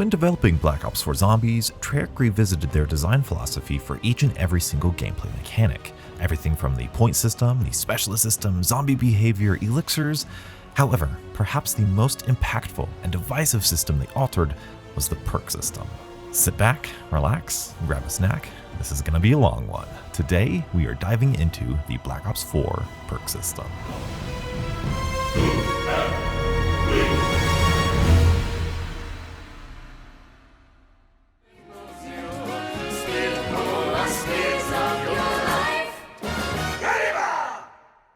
When developing Black Ops 4 Zombies, Treyarch revisited their design philosophy for each and every single gameplay mechanic. Everything from the point system, the specialist system, zombie behavior, elixirs. However, perhaps the most impactful and divisive system they altered was the perk system. Sit back, relax, grab a snack. This is going to be a long one. Today, we are diving into the Black Ops 4 perk system.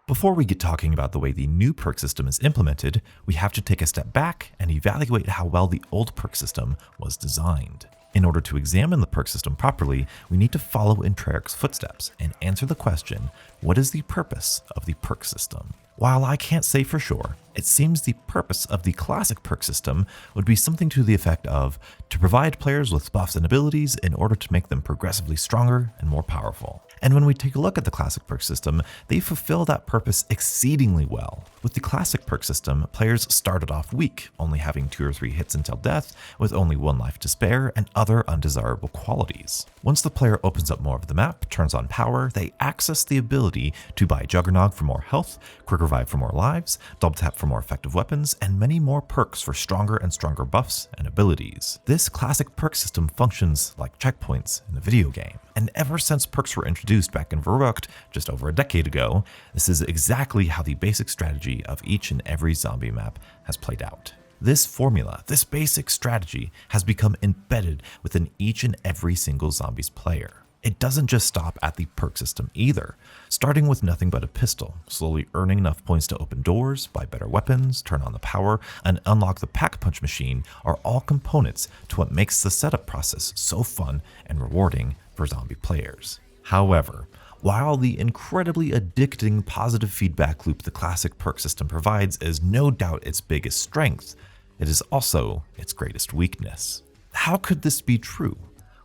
Before we get talking about the way the new perk system is implemented, we have to take a step back and evaluate how well the old perk system was designed. In order to examine the perk system properly, we need to follow in Treyarch's footsteps and answer the question, what is the purpose of the perk system? While I can't say for sure, it seems the purpose of the classic perk system would be something to the effect of to provide players with buffs and abilities in order to make them progressively stronger and more powerful. And when we take a look at the classic perk system, they fulfill that purpose exceedingly well. With the classic perk system, players started off weak, only having 2 or 3 hits until death, with only 1 life to spare and other undesirable qualities. Once the player opens up more of the map, turns on power, they access the ability to buy Juggernog for more health, Quick Revive for more lives, Double Tap for more effective weapons, and many more perks for stronger and stronger buffs and abilities. This classic perk system functions like checkpoints in a video game. And ever since perks were introduced back in Verrückt just over a decade ago, this is exactly how the basic strategy of each and every zombie map has played out. This formula, this basic strategy, has become embedded within each and every single zombies player. It doesn't just stop at the perk system either. Starting with nothing but a pistol, slowly earning enough points to open doors, buy better weapons, turn on the power, and unlock the pack-punch machine are all components to what makes the setup process so fun and rewarding for zombie players. However, while the incredibly addicting positive feedback loop the classic perk system provides is no doubt its biggest strength, it is also its greatest weakness. How could this be true?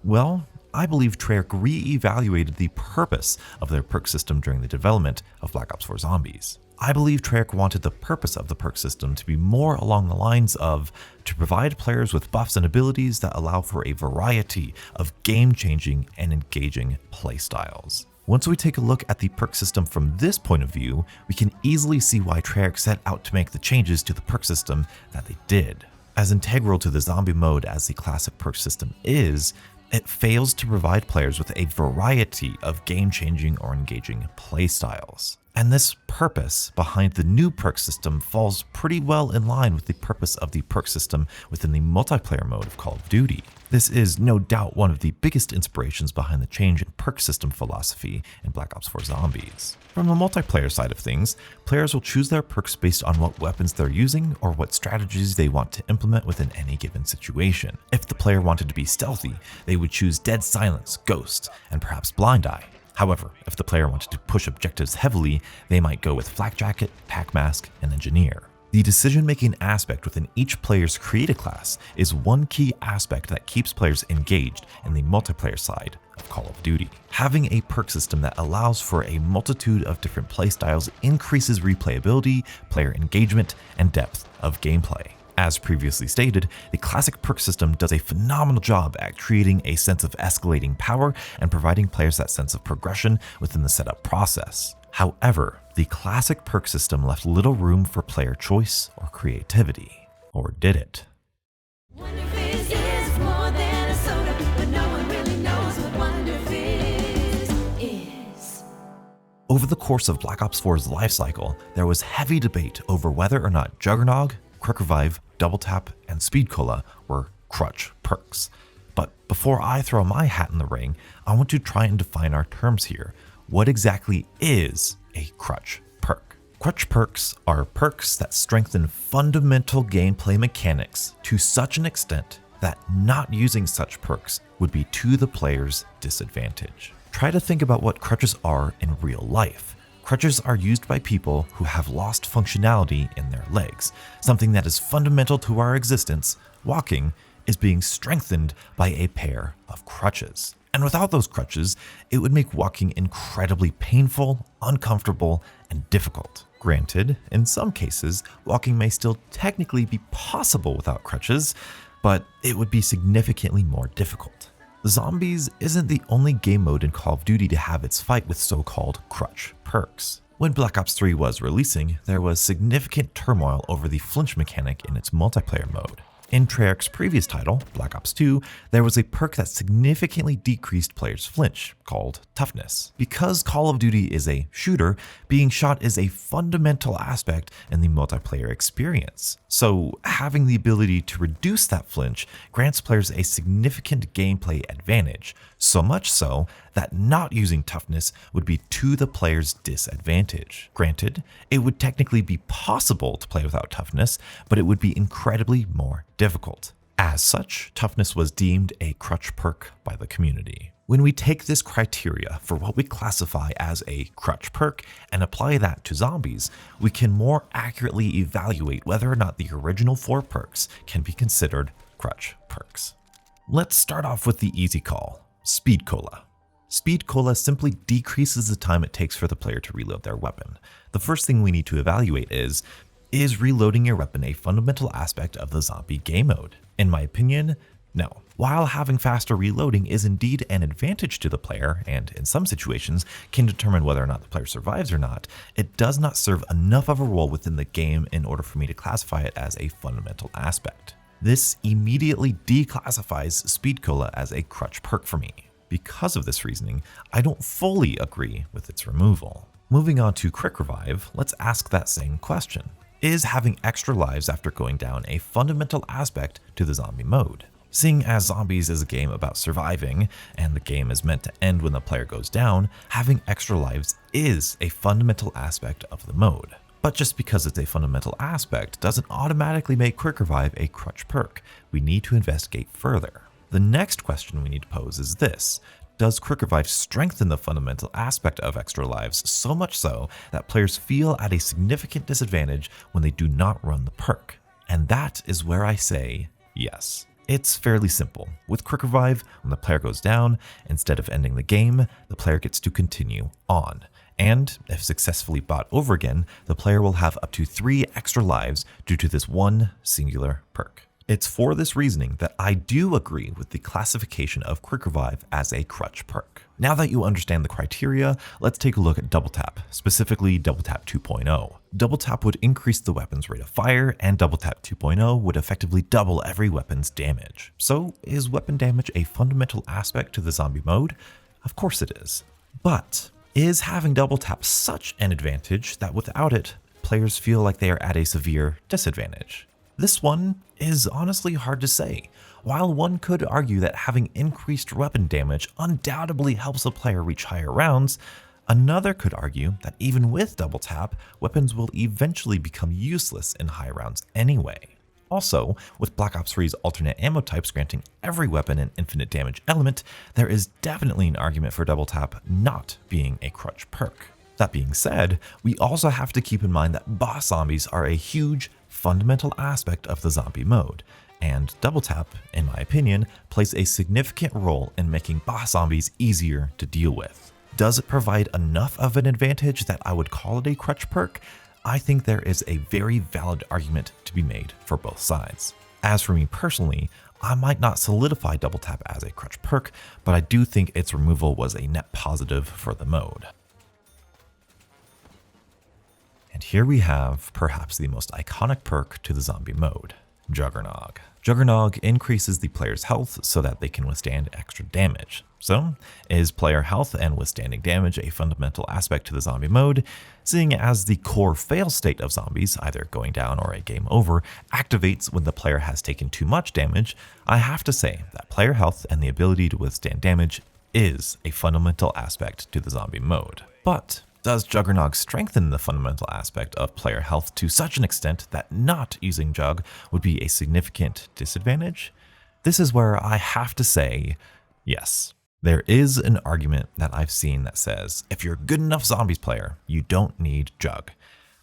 Well, I believe Treyarch re-evaluated the purpose of their perk system during the development of Black Ops 4 Zombies. I believe Treyarch wanted the purpose of the perk system to be more along the lines of to provide players with buffs and abilities that allow for a variety of game-changing and engaging playstyles. Once we take a look at the perk system from this point of view, we can easily see why Treyarch set out to make the changes to the perk system that they did. As integral to the zombie mode as the classic perk system is, it fails to provide players with a variety of game-changing or engaging playstyles. And this purpose behind the new perk system falls pretty well in line with the purpose of the perk system within the multiplayer mode of Call of Duty. This is no doubt one of the biggest inspirations behind the change in perk system philosophy in Black Ops 4 Zombies. From the multiplayer side of things, players will choose their perks based on what weapons they're using or what strategies they want to implement within any given situation. If the player wanted to be stealthy, they would choose Dead Silence, Ghost, and perhaps Blind Eye. However, if the player wanted to push objectives heavily, they might go with Flak Jacket, Pack Mask, and Engineer. The decision-making aspect within each player's creative class is one key aspect that keeps players engaged in the multiplayer side of Call of Duty. Having a perk system that allows for a multitude of different playstyles increases replayability, player engagement, and depth of gameplay. As previously stated, the classic perk system does a phenomenal job at creating a sense of escalating power and providing players that sense of progression within the setup process. However, the classic perk system left little room for player choice or creativity. Or did it? Over the course of Black Ops 4's lifecycle, there was heavy debate over whether or not Juggernog, Quick Revive, Double Tap, and Speed Cola were Crutch Perks. But before I throw my hat in the ring, I want to try and define our terms here. What exactly is a Crutch Perk? Crutch Perks are perks that strengthen fundamental gameplay mechanics to such an extent that not using such perks would be to the player's disadvantage. Try to think about what crutches are in real life. Crutches are used by people who have lost functionality in their legs, something that is fundamental to our existence. Walking is being strengthened by a pair of crutches. And without those crutches, it would make walking incredibly painful, uncomfortable, and difficult. Granted, in some cases, walking may still technically be possible without crutches, but it would be significantly more difficult. Zombies isn't the only game mode in Call of Duty to have its fight with so-called Crutch Perks. When Black Ops 3 was releasing, there was significant turmoil over the flinch mechanic in its multiplayer mode. In Treyarch's previous title, Black Ops 2, there was a perk that significantly decreased players' flinch, called Toughness. Because Call of Duty is a shooter, being shot is a fundamental aspect in the multiplayer experience. So having the ability to reduce that flinch grants players a significant gameplay advantage, so much so that not using Toughness would be to the player's disadvantage. Granted, it would technically be possible to play without Toughness, but it would be incredibly more difficult. As such, Toughness was deemed a crutch perk by the community. When we take this criteria for what we classify as a crutch perk and apply that to zombies, we can more accurately evaluate whether or not the original 4 perks can be considered crutch perks. Let's start off with the easy call, Speed Cola. Speed Cola simply decreases the time it takes for the player to reload their weapon. The first thing we need to evaluate is reloading your weapon a fundamental aspect of the zombie game mode? In my opinion, no. While having faster reloading is indeed an advantage to the player, and in some situations can determine whether or not the player survives or not, it does not serve enough of a role within the game in order for me to classify it as a fundamental aspect. This immediately declassifies Speed Cola as a crutch perk for me. Because of this reasoning, I don't fully agree with its removal. Moving on to Quick Revive, let's ask that same question. Is having extra lives after going down a fundamental aspect to the zombie mode? Seeing as Zombies is a game about surviving, and the game is meant to end when the player goes down, having extra lives is a fundamental aspect of the mode. But just because it's a fundamental aspect doesn't automatically make Quick Revive a crutch perk. We need to investigate further. The next question we need to pose is this. Does Quick Revive strengthen the fundamental aspect of extra lives so much so that players feel at a significant disadvantage when they do not run the perk? And that is where I say yes. It's fairly simple. With Quick Revive, when the player goes down, instead of ending the game, the player gets to continue on. And if successfully bought over again, the player will have up to 3 extra lives due to this one singular perk. It's for this reasoning that I do agree with the classification of Quick Revive as a crutch perk. Now that you understand the criteria, let's take a look at Double Tap, specifically Double Tap 2.0. Double Tap would increase the weapon's rate of fire, and Double Tap 2.0 would effectively double every weapon's damage. So is weapon damage a fundamental aspect to the zombie mode? Of course it is. But is having Double Tap such an advantage that without it, players feel like they are at a severe disadvantage? This one is honestly hard to say. While one could argue that having increased weapon damage undoubtedly helps a player reach higher rounds, another could argue that even with Double Tap, weapons will eventually become useless in high rounds anyway. Also, with Black Ops 3's alternate ammo types granting every weapon an infinite damage element, there is definitely an argument for Double Tap not being a crutch perk. That being said, we also have to keep in mind that boss zombies are a huge fundamental aspect of the zombie mode, and Double Tap, in my opinion, plays a significant role in making boss zombies easier to deal with. Does it provide enough of an advantage that I would call it a crutch perk? I think there is a very valid argument to be made for both sides. As for me personally, I might not solidify Double Tap as a crutch perk, but I do think its removal was a net positive for the mode. And here we have perhaps the most iconic perk to the zombie mode, Juggernog. Juggernog increases the player's health so that they can withstand extra damage. So, is player health and withstanding damage a fundamental aspect to the zombie mode? Seeing as the core fail state of zombies, either going down or a game over, activates when the player has taken too much damage, I have to say that player health and the ability to withstand damage is a fundamental aspect to the zombie mode. But does Juggernog strengthen the fundamental aspect of player health to such an extent that not using Jug would be a significant disadvantage? This is where I have to say yes. There is an argument that I've seen that says, if you're a good enough zombies player, you don't need Jug.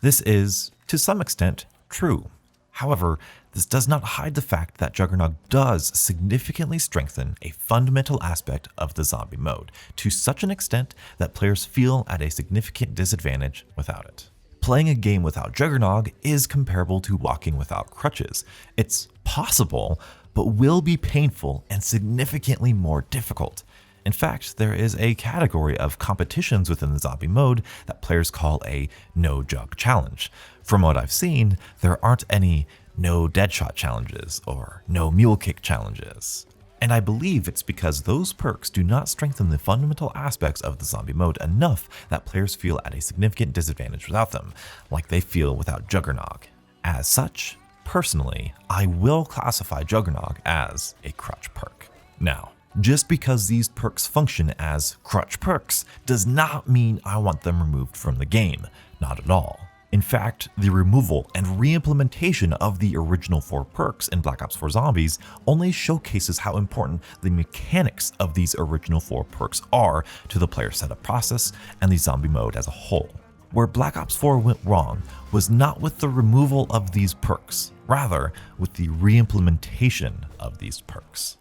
This is, to some extent, true. However, this does not hide the fact that Juggernog does significantly strengthen a fundamental aspect of the zombie mode, to such an extent that players feel at a significant disadvantage without it. Playing a game without Juggernog is comparable to walking without crutches. It's possible, but will be painful and significantly more difficult. In fact, there is a category of competitions within the zombie mode that players call a no jug challenge. From what I've seen, there aren't any no deadshot challenges or no mule kick challenges. And I believe it's because those perks do not strengthen the fundamental aspects of the zombie mode enough that players feel at a significant disadvantage without them, like they feel without Juggernog. As such, personally, I will classify Juggernog as a Crutch perk. Now, just because these perks function as Crutch Perks does not mean I want them removed from the game, not at all. In fact, the removal and re-implementation of the original 4 perks in Black Ops 4 Zombies only showcases how important the mechanics of these original 4 perks are to the player setup process and the zombie mode as a whole. Where Black Ops 4 went wrong was not with the removal of these perks, rather with the re-implementation of these perks.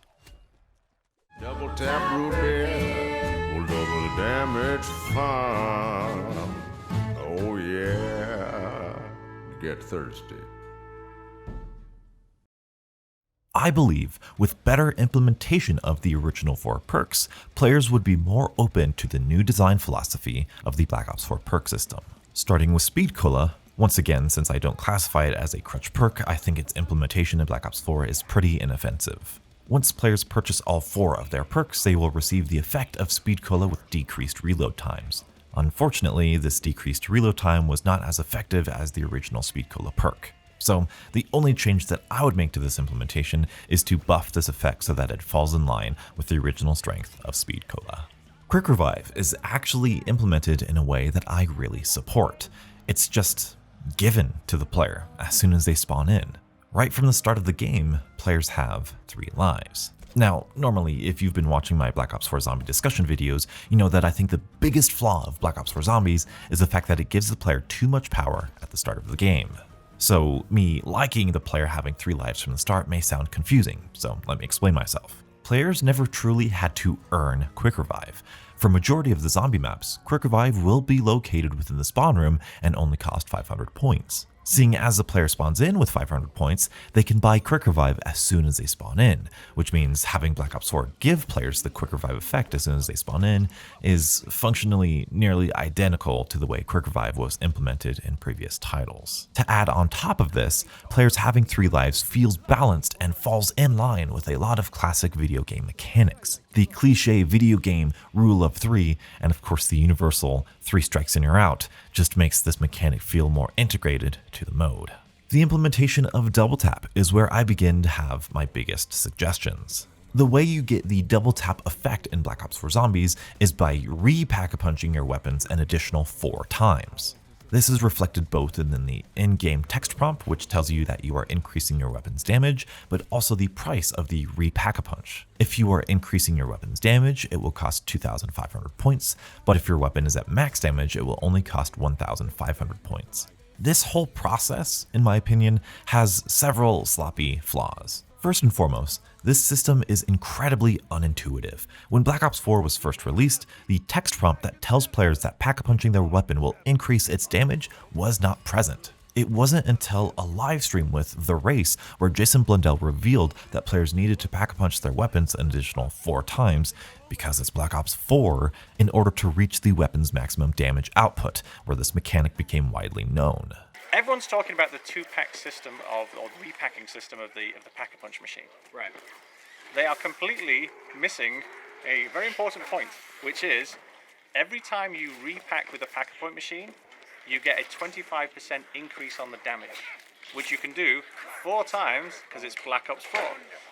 Double tap root beer will double the damage fun. Oh yeah, get thirsty. I believe with better implementation of the original 4 perks, players would be more open to the new design philosophy of the Black Ops 4 perk system. Starting with Speed Cola, once again, since I don't classify it as a Crutch perk, I think its implementation in Black Ops 4 is pretty inoffensive. Once players purchase all 4 of their perks, they will receive the effect of Speed Cola with decreased reload times. Unfortunately, this decreased reload time was not as effective as the original Speed Cola perk. So the only change that I would make to this implementation is to buff this effect so that it falls in line with the original strength of Speed Cola. Quick Revive is actually implemented in a way that I really support. It's just given to the player as soon as they spawn in. Right from the start of the game, players have 3 lives. Now, normally, if you've been watching my Black Ops 4 Zombie discussion videos, you know that I think the biggest flaw of Black Ops 4 Zombies is the fact that it gives the player too much power at the start of the game. So me liking the player having 3 lives from the start may sound confusing, so let me explain myself. Players never truly had to earn Quick Revive. For majority of the zombie maps, Quick Revive will be located within the spawn room and only cost 500 points. Seeing as the player spawns in with 500 points, they can buy Quick Revive as soon as they spawn in, which means having Black Ops 4 give players the Quick Revive effect as soon as they spawn in is functionally nearly identical to the way Quick Revive was implemented in previous titles. To add on top of this, players having 3 lives feels balanced and falls in line with a lot of classic video game mechanics. The cliche video game rule of 3, and of course the universal 3 strikes and you're out, just makes this mechanic feel more integrated to the mode. The implementation of double tap is where I begin to have my biggest suggestions. The way you get the double tap effect in Black Ops 4 Zombies is by re-pack-a-punching your weapons an additional 4 times. This is reflected both in the in-game text prompt, which tells you that you are increasing your weapon's damage, but also the price of the re-pack-a-punch. If you are increasing your weapon's damage, it will cost 2,500 points, but if your weapon is at max damage, it will only cost 1,500 points. This whole process, in my opinion, has several sloppy flaws. First and foremost, this system is incredibly unintuitive. When Black Ops 4 was first released, the text prompt that tells players that pack-a-punching their weapon will increase its damage was not present. It wasn't until a live stream with The Race where Jason Blundell revealed that players needed to pack-a-punch their weapons an additional 4 times, because it's Black Ops 4, in order to reach the weapon's maximum damage output, where this mechanic became widely known. Everyone's talking about the 2-pack system or the repacking system of the pack-a-punch machine. Right. They are completely missing a very important point, which is every time you repack with a pack-a-punch machine, you get a 25% increase on the damage, which you can do 4 times because it's Black Ops 4.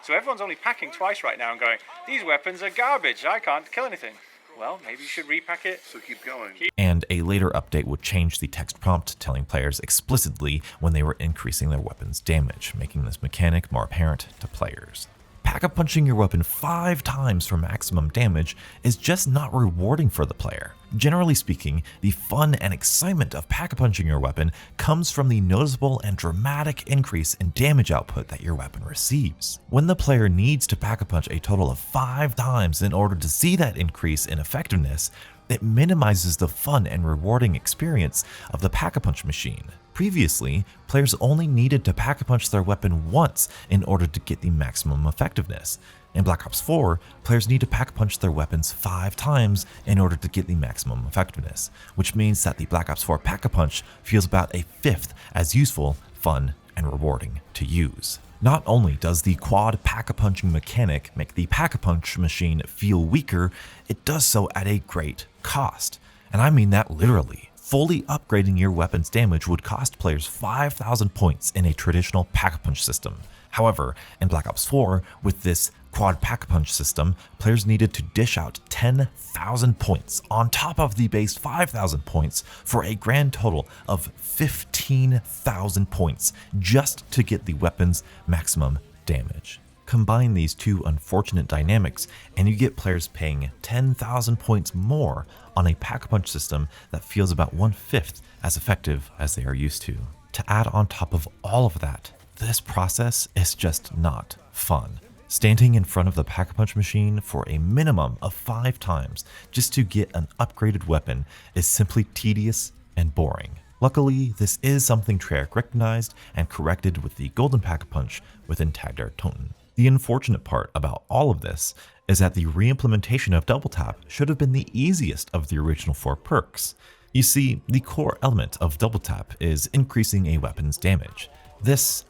So everyone's only packing twice right now and going, these weapons are garbage, I can't kill anything. Well, maybe you should repack it. So keep going. And a later update would change the text prompt, telling players explicitly when they were increasing their weapon's damage, making this mechanic more apparent to players. Pack-a-punching your weapon 5 times for maximum damage is just not rewarding for the player. Generally speaking, the fun and excitement of pack-a-punching your weapon comes from the noticeable and dramatic increase in damage output that your weapon receives. When the player needs to pack-a-punch a total of 5 times in order to see that increase in effectiveness, it minimizes the fun and rewarding experience of the pack-a-punch machine. Previously, players only needed to pack-a-punch their weapon once in order to get the maximum effectiveness. In Black Ops 4, players need to pack-punch their weapons 5 times in order to get the maximum effectiveness, which means that the Black Ops 4 pack-a-punch feels about a fifth as useful, fun, and rewarding to use. Not only does the quad pack-a-punching mechanic make the pack-a-punch machine feel weaker, it does so at a great cost. And I mean that literally. Fully upgrading your weapon's damage would cost players 5,000 points in a traditional pack-a-punch system. However, in Black Ops 4, with this quad pack-a-punch system, players needed to dish out 10,000 points on top of the base 5,000 points for a grand total of 15,000 points just to get the weapon's maximum damage. Combine these two unfortunate dynamics and you get players paying 10,000 points more on a pack-a-punch system that feels about 1/5 as effective as they are used to. To add on top of all of that, this process is just not fun. Standing in front of the pack-a-punch machine for a minimum of 5 times just to get an upgraded weapon is simply tedious and boring. Luckily, this is something Treyarch recognized and corrected with the Golden Pack-a-Punch within Tag der Toten. The unfortunate part about all of this is that the re-implementation of Double Tap should have been the easiest of the original 4 perks. You see, the core element of Double Tap is increasing a weapon's damage. This,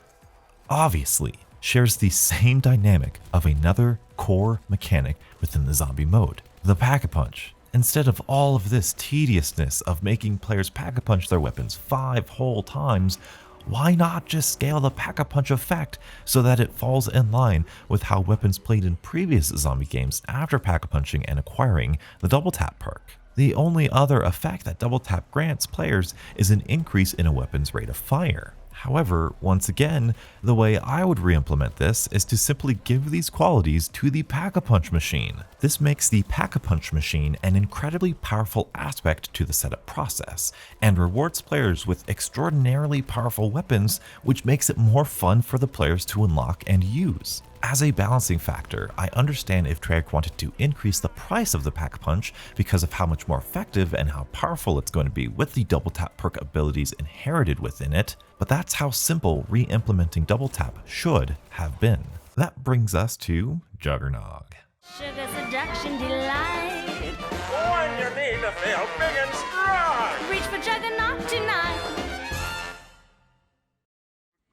obviously, shares the same dynamic of another core mechanic within the zombie mode, the Pack-a-Punch. Instead of all of this tediousness of making players Pack-a-Punch their weapons 5 whole times, why not just scale the Pack-a-Punch effect so that it falls in line with how weapons played in previous zombie games after Pack-a-Punching and acquiring the Double Tap perk? The only other effect that Double Tap grants players is an increase in a weapon's rate of fire. However, once again, the way I would re-implement this is to simply give these qualities to the Pack-a-Punch machine. This makes the Pack-a-Punch machine an incredibly powerful aspect to the setup process, and rewards players with extraordinarily powerful weapons, which makes it more fun for the players to unlock and use. As a balancing factor, I understand if Treyarch wanted to increase the price of the Pack-a-Punch because of how much more effective and how powerful it's going to be with the Double Tap perk abilities inherited within it, but that's how simple re-implementing Double Tap should have been. That brings us to Juggernog. Sugar seduction delight. When you need to feel big and strong. Reach for Juggernog tonight.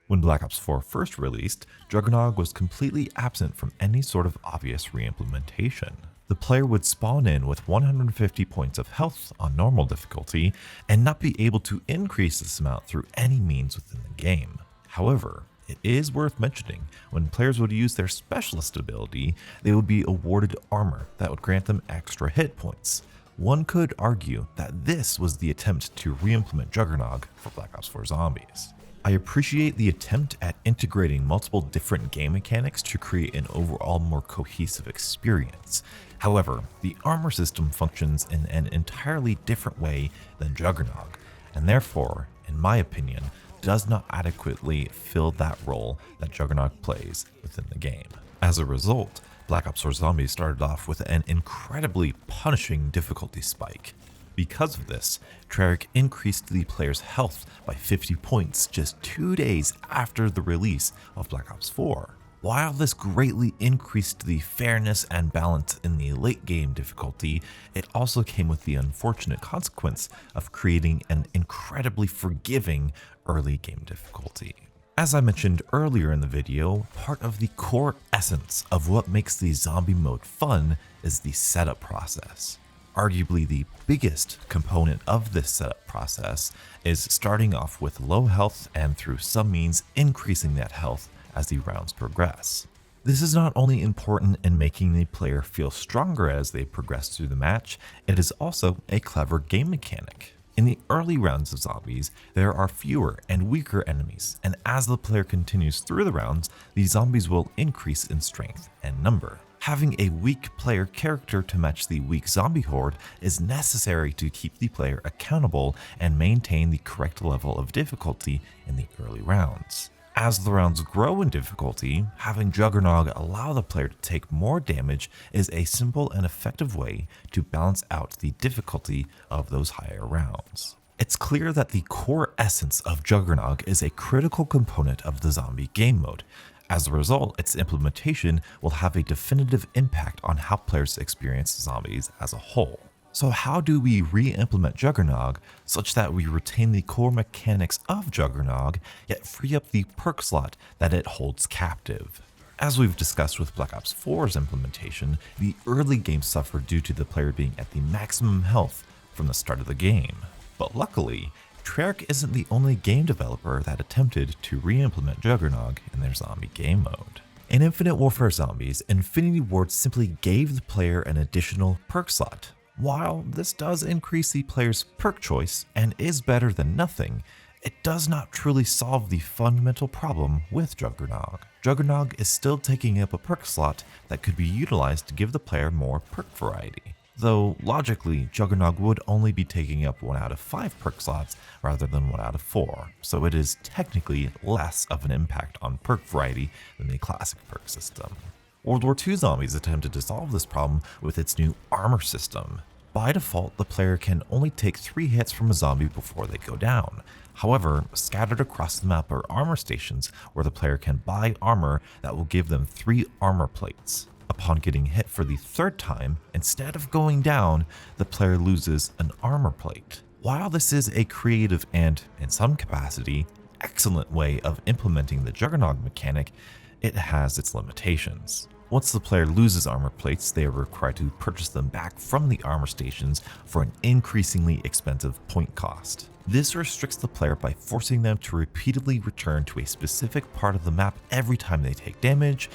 When Black Ops 4 first released, Juggernog was completely absent from any sort of obvious re-implementation. The player would spawn in with 150 points of health on normal difficulty and not be able to increase this amount through any means within the game. However, it is worth mentioning, when players would use their specialist ability, they would be awarded armor that would grant them extra hit points. One could argue that this was the attempt to re-implement Juggernog for Black Ops 4 Zombies. I appreciate the attempt at integrating multiple different game mechanics to create an overall more cohesive experience. However, the armor system functions in an entirely different way than Juggernog, and therefore, in my opinion, does not adequately fill that role that Juggernog plays within the game. As a result, Black Ops 4 Zombies started off with an incredibly punishing difficulty spike. Because of this, Treyarch increased the player's health by 50 points just 2 days after the release of Black Ops 4. While this greatly increased the fairness and balance in the late game difficulty, it also came with the unfortunate consequence of creating an incredibly forgiving early game difficulty. As I mentioned earlier in the video, part of the core essence of what makes the zombie mode fun is the setup process. Arguably the biggest component of this setup process is starting off with low health and through some means increasing that health as the rounds progress. This is not only important in making the player feel stronger as they progress through the match, it is also a clever game mechanic. In the early rounds of zombies, there are fewer and weaker enemies, and as the player continues through the rounds, the zombies will increase in strength and number. Having a weak player character to match the weak zombie horde is necessary to keep the player accountable and maintain the correct level of difficulty in the early rounds. As the rounds grow in difficulty, having Juggernog allow the player to take more damage is a simple and effective way to balance out the difficulty of those higher rounds. It's clear that the core essence of Juggernog is a critical component of the zombie game mode. As a result, its implementation will have a definitive impact on how players experience zombies as a whole. So how do we re-implement Juggernog such that we retain the core mechanics of Juggernog, yet free up the perk slot that it holds captive? As we've discussed with Black Ops 4's implementation, the early game suffered due to the player being at the maximum health from the start of the game. But luckily, Treyarch isn't the only game developer that attempted to re-implement Juggernog in their zombie game mode. In Infinite Warfare Zombies, Infinity Ward simply gave the player an additional perk slot. While this does increase the player's perk choice and is better than nothing, it does not truly solve the fundamental problem with Juggernog. Juggernog is still taking up a perk slot that could be utilized to give the player more perk variety. Though logically, Juggernog would only be taking up 1 out of 5 perk slots rather than 1 out of 4, so it is technically less of an impact on perk variety than the classic perk system. World War II Zombies attempted to solve this problem with its new armor system. By default, the player can only take 3 hits from a zombie before they go down. However, scattered across the map are armor stations where the player can buy armor that will give them 3 armor plates. Upon getting hit for the 3rd time, instead of going down, the player loses an armor plate. While this is a creative and, in some capacity, excellent way of implementing the Juggernog mechanic, it has its limitations. Once the player loses armor plates, they are required to purchase them back from the armor stations for an increasingly expensive point cost. This restricts the player by forcing them to repeatedly return to a specific part of the map every time they take damage.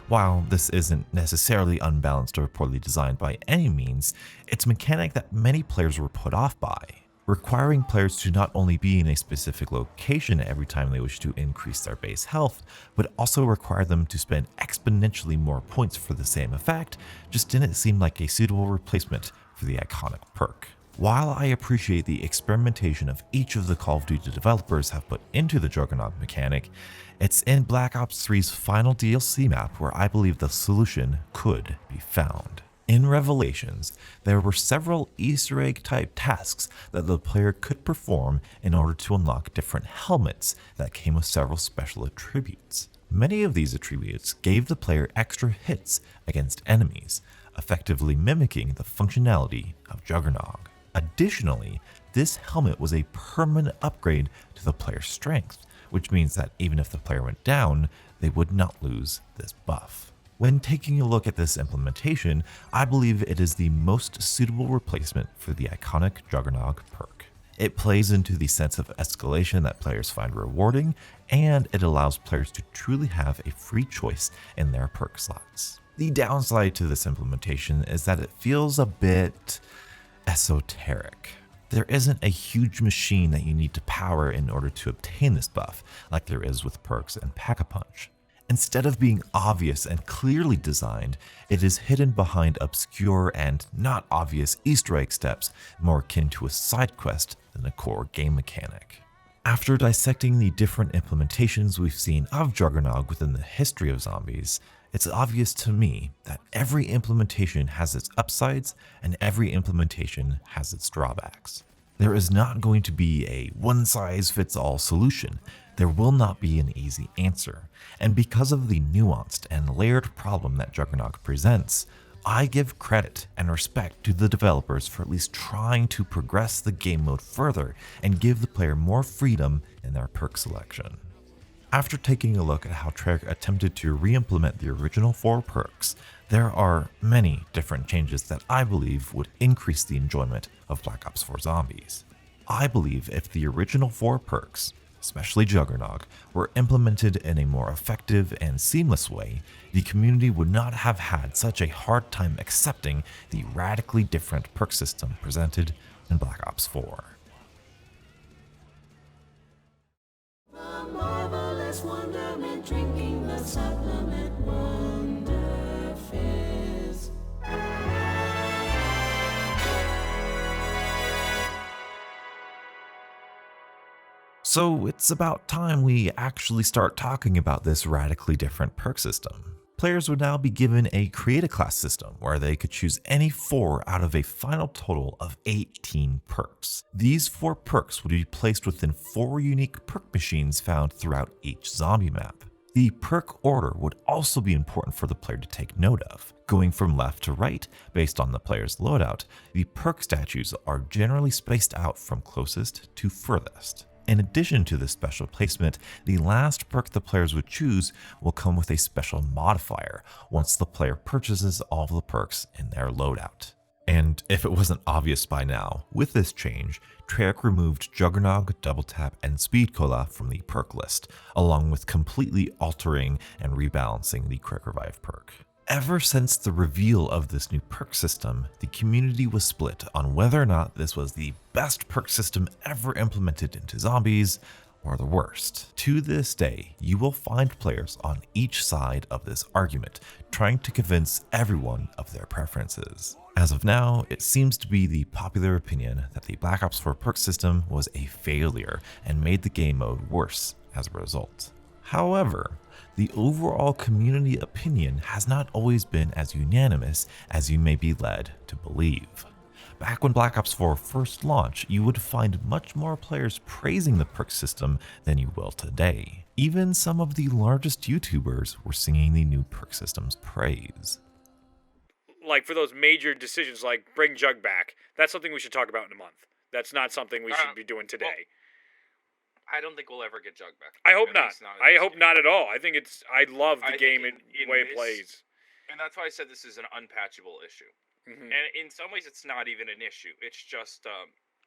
While this isn't necessarily unbalanced or poorly designed by any means, it's a mechanic that many players were put off by. Requiring players to not only be in a specific location every time they wish to increase their base health, but also require them to spend exponentially more points for the same effect just didn't seem like a suitable replacement for the iconic perk. While I appreciate the experimentation of each of the Call of Duty developers have put into the Juggernog mechanic, it's in Black Ops 3's final DLC map where I believe the solution could be found. In Revelations, there were several Easter egg type tasks that the player could perform in order to unlock different helmets that came with several special attributes. Many of these attributes gave the player extra hits against enemies, effectively mimicking the functionality of Juggernog. Additionally, this helmet was a permanent upgrade to the player's strength, which means that even if the player went down, they would not lose this buff. When taking a look at this implementation, I believe it is the most suitable replacement for the iconic Juggernog perk. It plays into the sense of escalation that players find rewarding, and it allows players to truly have a free choice in their perk slots. The downside to this implementation is that it feels a bit esoteric. There isn't a huge machine that you need to power in order to obtain this buff, like there is with perks and Pack-a-Punch. Instead of being obvious and clearly designed, it is hidden behind obscure and not obvious Easter egg steps, more akin to a side quest than a core game mechanic. After dissecting the different implementations we've seen of Juggernog within the history of zombies, it's obvious to me that every implementation has its upsides and every implementation has its drawbacks. There is not going to be a one-size-fits-all solution. There will not be an easy answer. And because of the nuanced and layered problem that Juggernog presents, I give credit and respect to the developers for at least trying to progress the game mode further and give the player more freedom in their perk selection. After taking a look at how Treyarch attempted to re-implement the original 4 perks, there are many different changes that I believe would increase the enjoyment of Black Ops 4 Zombies. I believe if the original 4 perks, especially Juggernog, were implemented in a more effective and seamless way, the community would not have had such a hard time accepting the radically different perk system presented in Black Ops 4. Wonderment, drinking the supplement Wonder Fizz. So it's about time we actually start talking about this radically different perk system. Players would now be given a create a class system where they could choose any 4 out of a final total of 18 perks. These 4 perks would be placed within 4 unique perk machines found throughout each zombie map. The perk order would also be important for the player to take note of. Going from left to right based on the player's loadout, the perk statues are generally spaced out from closest to furthest. In addition to this special placement, the last perk the players would choose will come with a special modifier once the player purchases all of the perks in their loadout. And if it wasn't obvious by now, with this change, Treyarch removed Juggernog, Double Tap, and Speed Cola from the perk list, along with completely altering and rebalancing the Quick Revive perk. Ever since the reveal of this new perk system, the community was split on whether or not this was the best perk system ever implemented into zombies, or the worst. To this day, you will find players on each side of this argument, trying to convince everyone of their preferences. As of now, it seems to be the popular opinion that the Black Ops 4 perk system was a failure and made the game mode worse as a result. However, the overall community opinion has not always been as unanimous as you may be led to believe. Back when Black Ops 4 first launched, you would find much more players praising the perk system than you will today. Even some of the largest YouTubers were singing the new perk system's praise. Like for those major decisions like bring Jug back, that's something we should talk about in a month. That's not something we should be doing today. I don't think we'll ever get Jug back. I hope not. I hope not at all. I love the game and the way it plays. And that's why I said this is an unpatchable issue. Mm-hmm. And in some ways, it's not even an issue. It's just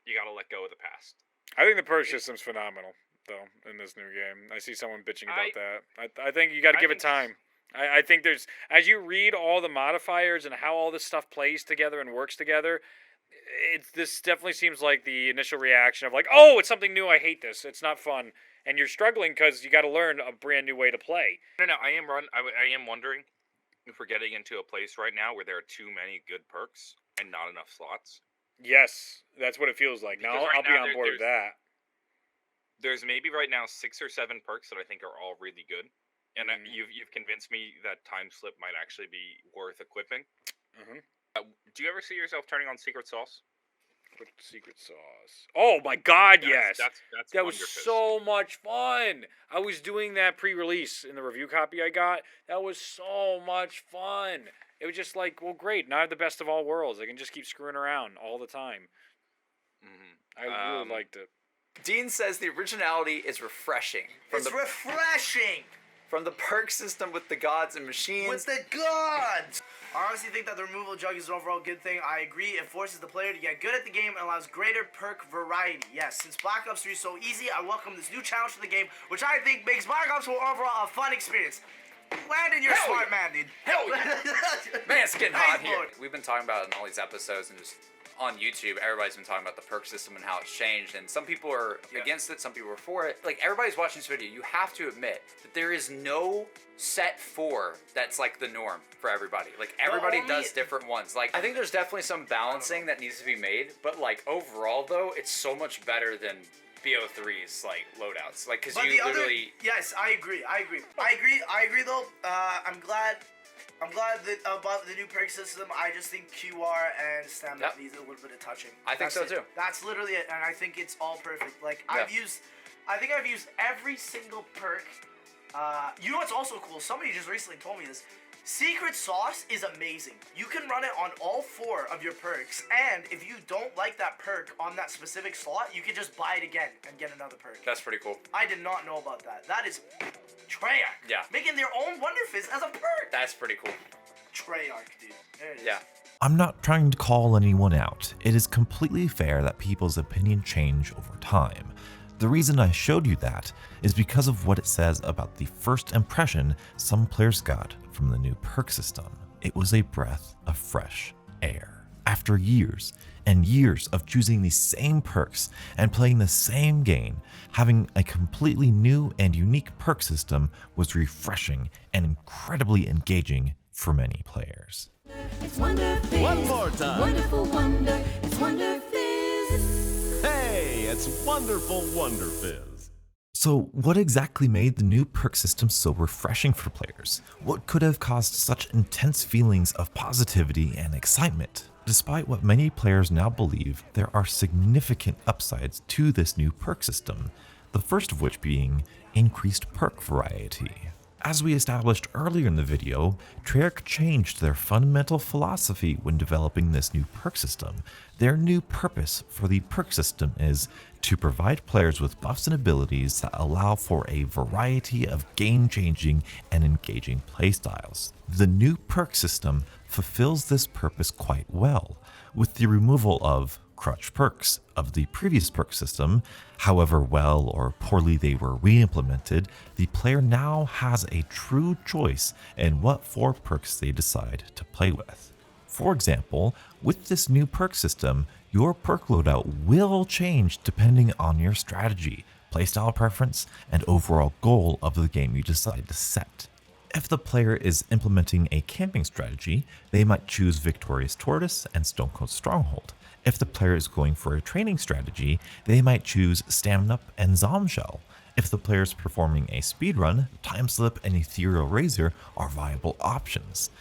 you got to let go of the past. I think the perk system's phenomenal, though, in this new game. I see someone bitching about that. I think you got to give it time. I think there's, as you read all the modifiers and how all this stuff plays together and works together, this definitely seems like the initial reaction of like, oh, it's something new. I hate this. It's not fun. And you're struggling because you got to learn a brand new way to play. No, I am wondering if we're getting into a place right now where there are too many good perks and not enough slots. Yes, that's what it feels like. Now I'll be on board with that. There's maybe right now 6 or 7 perks that I think are all really good. And you've convinced me that Time Slip might actually be worth equipping. Mm-hmm. Do you ever see yourself turning on Secret Sauce? Secret Sauce. Oh my God, yes. That's that was so much fun. I was doing that pre-release in the review copy I got. That was so much fun. It was just like, well, great. Now I have the best of all worlds. I can just keep screwing around all the time. Mm-hmm. I really liked it. Dean says the originality is refreshing. Refreshing! From the perk system with the gods and machines. With the gods! I honestly think that the removal of Jug is an overall good thing. I agree. It forces the player to get good at the game and allows greater perk variety. Yes, since Black Ops 3 is so easy, I welcome this new challenge to the game, which I think makes Black Ops 4 overall a fun experience. Landon, you're a smart man, dude. Hell yeah. Man, it's getting hot here. Lord. We've been talking about it in all these episodes and just on YouTube, everybody's been talking about the perk system and how it's changed, and some people are against it, some people are for it. Like, everybody's watching this video, you have to admit that there is no set 4 that's like the norm for everybody. Like, everybody does different ones. Like, I think there's definitely some balancing that needs to be made, but like, overall though, it's so much better than BO3's like loadouts. Like, because you literally... Yes, I agree though. I'm glad that about the new perk system. I just think QR and Stamin-Up needs a little bit of touching. I think so too. That's literally it, and I think it's all perfect. Like I think I've used every single perk. You know what's also cool? Somebody just recently told me this. Secret Sauce is amazing. You can run it on all 4 of your perks, and if you don't like that perk on that specific slot, you can just buy it again and get another perk. That's pretty cool. I did not know about that. That is Treyarch. Yeah. Making their own Wonder Fizz as a perk. That's pretty cool. Treyarch, dude. There it is. Yeah. I'm not trying to call anyone out. It is completely fair that people's opinion change over time. The reason I showed you that is because of what it says about the first impression some players got from the new perk system. It was a breath of fresh air. After years and years of choosing the same perks and playing the same game, having a completely new and unique perk system was refreshing and incredibly engaging for many players. It's Wonder Fizz. One more time. Wonderful wonder. It's Wonder Fizz. Hey, it's wonderful Wonder Fizz. So what exactly made the new perk system so refreshing for players? What could have caused such intense feelings of positivity and excitement? Despite what many players now believe, there are significant upsides to this new perk system, the first of which being increased perk variety. As we established earlier in the video, Treyarch changed their fundamental philosophy when developing this new perk system. Their new purpose for the perk system is to provide players with buffs and abilities that allow for a variety of game-changing and engaging playstyles. The new perk system fulfills this purpose quite well, with the removal of Crutch Perks of the previous perk system. However well or poorly they were re-implemented, the player now has a true choice in what 4 perks they decide to play with. For example, with this new perk system, your perk loadout will change depending on your strategy, playstyle preference, and overall goal of the game you decide to set. If the player is implementing a camping strategy, they might choose Victorious Tortoise and Stone Cold Stronghold. If the player is going for a training strategy, they might choose Stamin-Up and Zombshell. If the player is performing a speedrun, Time Slip and Ethereal Razor are viable options.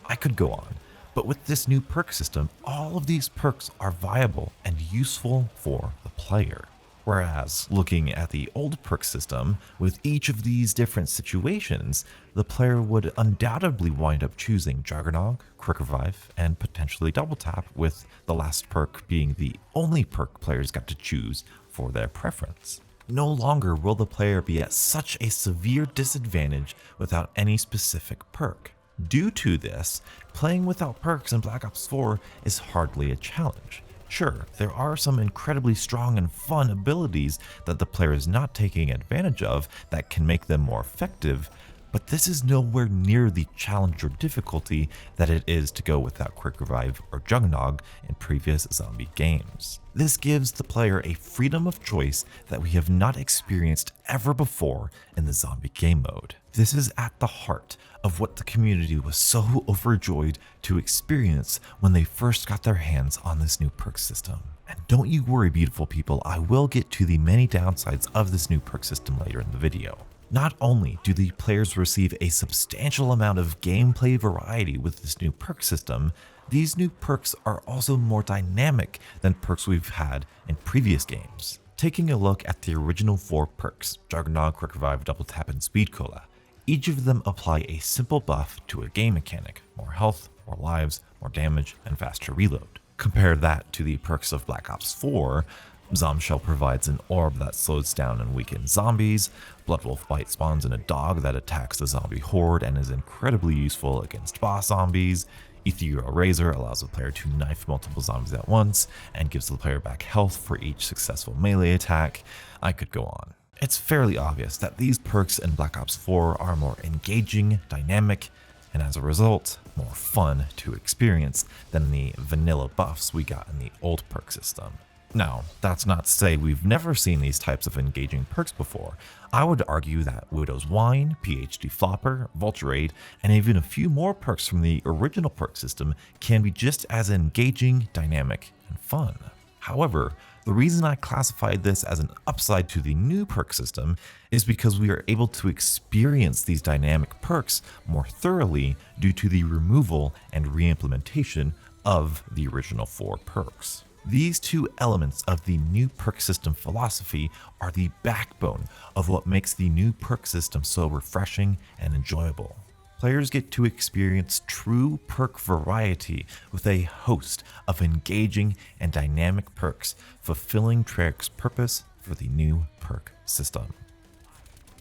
I could go on, but with this new perk system, all of these perks are viable and useful for the player. Whereas looking at the old perk system, with each of these different situations, the player would undoubtedly wind up choosing Juggernog, Quick Revive, and potentially Double Tap, with the last perk being the only perk players got to choose for their preference. No longer will the player be at such a severe disadvantage without any specific perk. Due to this, playing without perks in Black Ops 4 is hardly a challenge. Sure, there are some incredibly strong and fun abilities that the player is not taking advantage of that can make them more effective, but this is nowhere near the challenge or difficulty that it is to go without Quick Revive or Juggernog in previous zombie games. This gives the player a freedom of choice that we have not experienced ever before in the zombie game mode. This is at the heart of what the community was so overjoyed to experience when they first got their hands on this new perk system. And don't you worry, beautiful people, I will get to the many downsides of this new perk system later in the video. Not only do the players receive a substantial amount of gameplay variety with this new perk system, these new perks are also more dynamic than perks we've had in previous games. Taking a look at the original 4 perks, Juggernog, Quick Revive, Double Tap, and Speed Cola, each of them apply a simple buff to a game mechanic: more health, more lives, more damage, and faster reload. Compare that to the perks of Black Ops 4, Zombshell provides an orb that slows down and weakens zombies, Bloodwolf Bite spawns in a dog that attacks the zombie horde and is incredibly useful against boss zombies, Ethereal Razor allows the player to knife multiple zombies at once and gives the player back health for each successful melee attack. I could go on. It's fairly obvious that these perks in Black Ops 4 are more engaging, dynamic, and as a result, more fun to experience than the vanilla buffs we got in the old perk system. Now, that's not to say we've never seen these types of engaging perks before. I would argue that Widow's Wine, PhD Flopper, Vulture Aid, and even a few more perks from the original perk system can be just as engaging, dynamic, and fun. However, the reason I classified this as an upside to the new perk system is because we are able to experience these dynamic perks more thoroughly due to the removal and re-implementation of the original 4 perks. These 2 elements of the new perk system philosophy are the backbone of what makes the new perk system so refreshing and enjoyable. Players get to experience true perk variety with a host of engaging and dynamic perks, fulfilling Treyarch's purpose for the new perk system.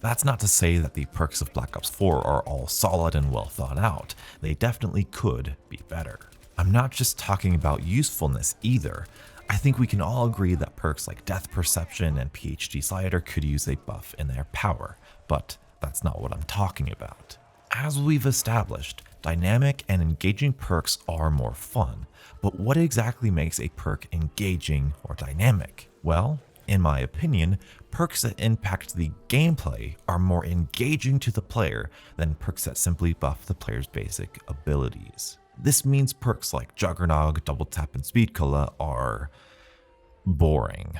That's not to say that the perks of Black Ops 4 are all solid and well thought out. They definitely could be better. I'm not just talking about usefulness either. I think we can all agree that perks like Death Perception and PhD Slider could use a buff in their power, but that's not what I'm talking about. As we've established, dynamic and engaging perks are more fun, but what exactly makes a perk engaging or dynamic? Well, in my opinion, perks that impact the gameplay are more engaging to the player than perks that simply buff the player's basic abilities. This means perks like Juggernog, Double Tap, and Speed Cola are boring.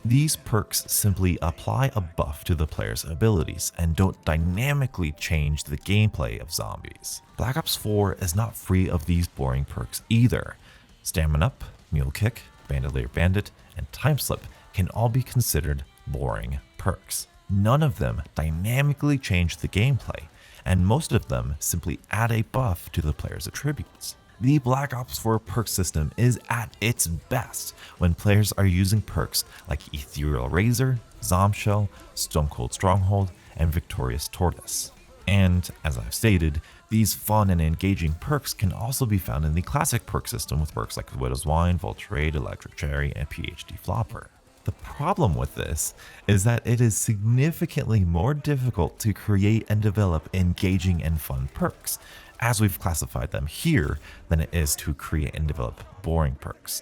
These perks simply apply a buff to the player's abilities and don't dynamically change the gameplay of zombies. Black Ops 4 is not free of these boring perks either. Stamin-Up, Mule Kick, Bandolier Bandit, and Time Slip can all be considered boring perks. None of them dynamically change the gameplay, and most of them simply add a buff to the player's attributes. The Black Ops 4 perk system is at its best when players are using perks like Ethereal Razor, Zombshell, Stone Cold Stronghold, and Victorious Tortoise. And, as I've stated, these fun and engaging perks can also be found in the classic perk system with perks like Widow's Wine, Vulture, Electric Cherry, and PhD Flopper. The problem with this is that it is significantly more difficult to create and develop engaging and fun perks, as we've classified them here, than it is to create and develop boring perks.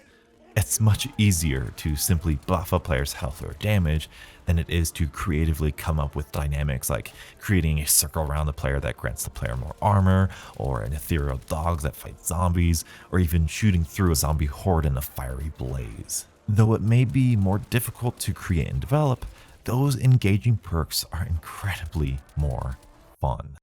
It's much easier to simply buff a player's health or damage than it is to creatively come up with dynamics like creating a circle around the player that grants the player more armor, or an ethereal dog that fights zombies, or even shooting through a zombie horde in a fiery blaze. Though it may be more difficult to create and develop, those engaging perks are incredibly more fun.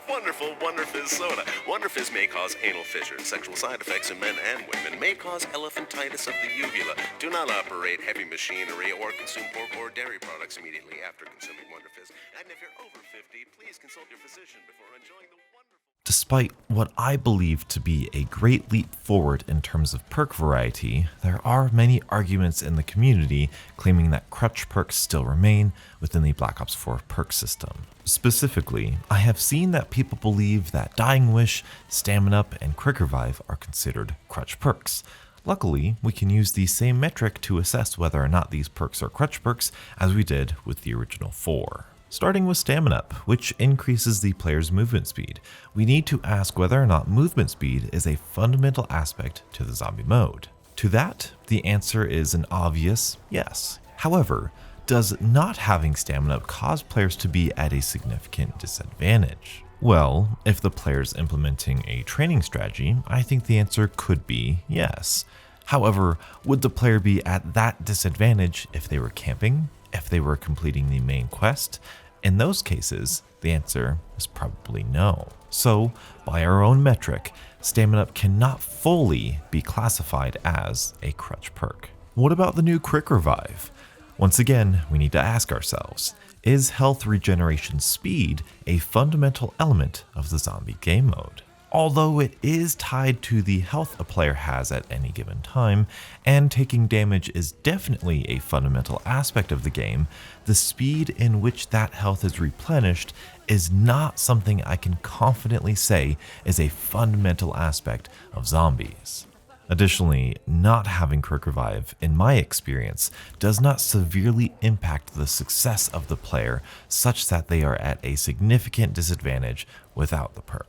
Wonderful Wonderfizz soda. Wonderfizz may cause anal fissures, sexual side effects in men and women, may cause elephantitis of the uvula. Do not operate heavy machinery or consume pork or dairy products immediately after consuming Wonderfizz. And if you're over 50, please consult your physician before enjoying the wonderful... Despite what I believe to be a great leap forward in terms of perk variety, there are many arguments in the community claiming that Crutch Perks still remain within the Black Ops 4 perk system. Specifically, I have seen that people believe that Dying Wish, Stamin-Up, and Quick Revive are considered Crutch Perks. Luckily, we can use the same metric to assess whether or not these perks are Crutch Perks as we did with the original 4. Starting with Stamin-Up, which increases the player's movement speed, we need to ask whether or not movement speed is a fundamental aspect to the zombie mode. To that, the answer is an obvious yes. However, does not having Stamin-Up cause players to be at a significant disadvantage? Well, if the player's implementing a training strategy, I think the answer could be yes. However, would the player be at that disadvantage if they were camping, if they were completing the main quest? In those cases, the answer is probably no. So, by our own metric, Stamin-Up cannot fully be classified as a Crutch perk. What about the new Quick Revive? Once again, we need to ask ourselves, is health regeneration speed a fundamental element of the zombie game mode? Although it is tied to the health a player has at any given time, and taking damage is definitely a fundamental aspect of the game, the speed in which that health is replenished is not something I can confidently say is a fundamental aspect of zombies. Additionally, not having Quick Revive, in my experience, does not severely impact the success of the player such that they are at a significant disadvantage without the perk.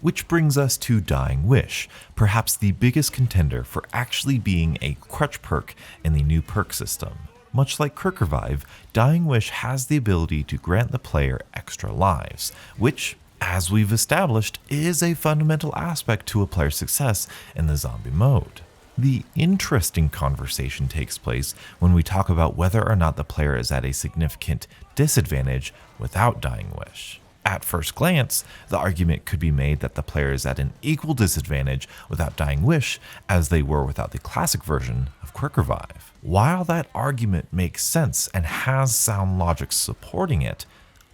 Which brings us to Dying Wish, perhaps the biggest contender for actually being a Crutch perk in the new perk system. Much like Quick Revive, Dying Wish has the ability to grant the player extra lives, which, as we've established, is a fundamental aspect to a player's success in the zombie mode. The interesting conversation takes place when we talk about whether or not the player is at a significant disadvantage without Dying Wish. At first glance, the argument could be made that the player is at an equal disadvantage without Dying Wish as they were without the classic version of Quick Revive. While that argument makes sense and has sound logic supporting it,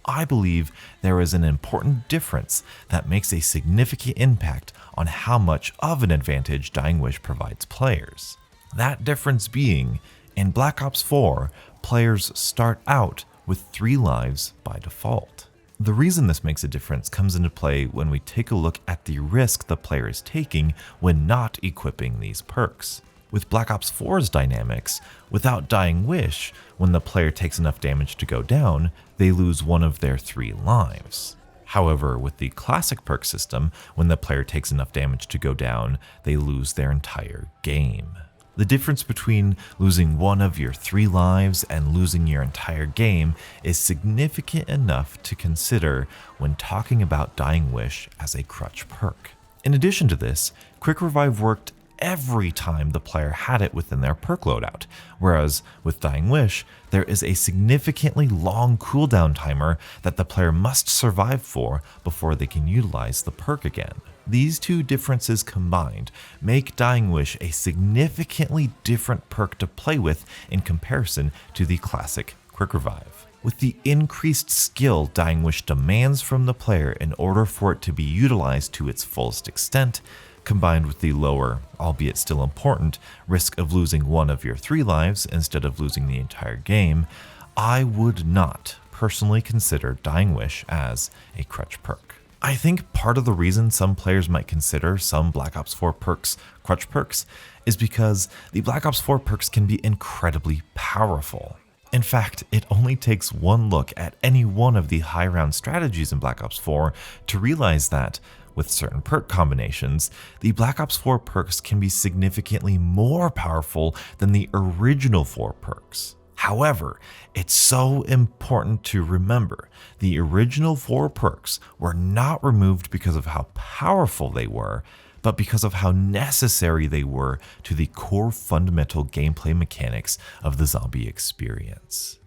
I believe there is an important difference that makes a significant impact on how much of an advantage Dying Wish provides players. That difference being, in Black Ops 4, players start out with 3 lives by default. The reason this makes a difference comes into play when we take a look at the risk the player is taking when not equipping these perks. With Black Ops 4's dynamics, without Dying Wish, when the player takes enough damage to go down, they lose one of their 3 lives. However, with the classic perk system, when the player takes enough damage to go down, they lose their entire game. The difference between losing one of your 3 lives and losing your entire game is significant enough to consider when talking about Dying Wish as a Crutch perk. In addition to this, Quick Revive worked every time the player had it within their perk loadout, whereas with Dying Wish, there is a significantly long cooldown timer that the player must survive for before they can utilize the perk again. These two differences combined make Dying Wish a significantly different perk to play with in comparison to the classic Quick Revive. With the increased skill Dying Wish demands from the player in order for it to be utilized to its fullest extent, combined with the lower, albeit still important, risk of losing one of your 3 lives instead of losing the entire game, I would not personally consider Dying Wish as a Crutch perk. I think part of the reason some players might consider some Black Ops 4 perks Crutch perks is because the Black Ops 4 perks can be incredibly powerful. In fact, it only takes one look at any one of the high round strategies in Black Ops 4 to realize that, with certain perk combinations, the Black Ops 4 perks can be significantly more powerful than the original 4 perks. However, it's so important to remember the original 4 perks were not removed because of how powerful they were, but because of how necessary they were to the core fundamental gameplay mechanics of the zombie experience.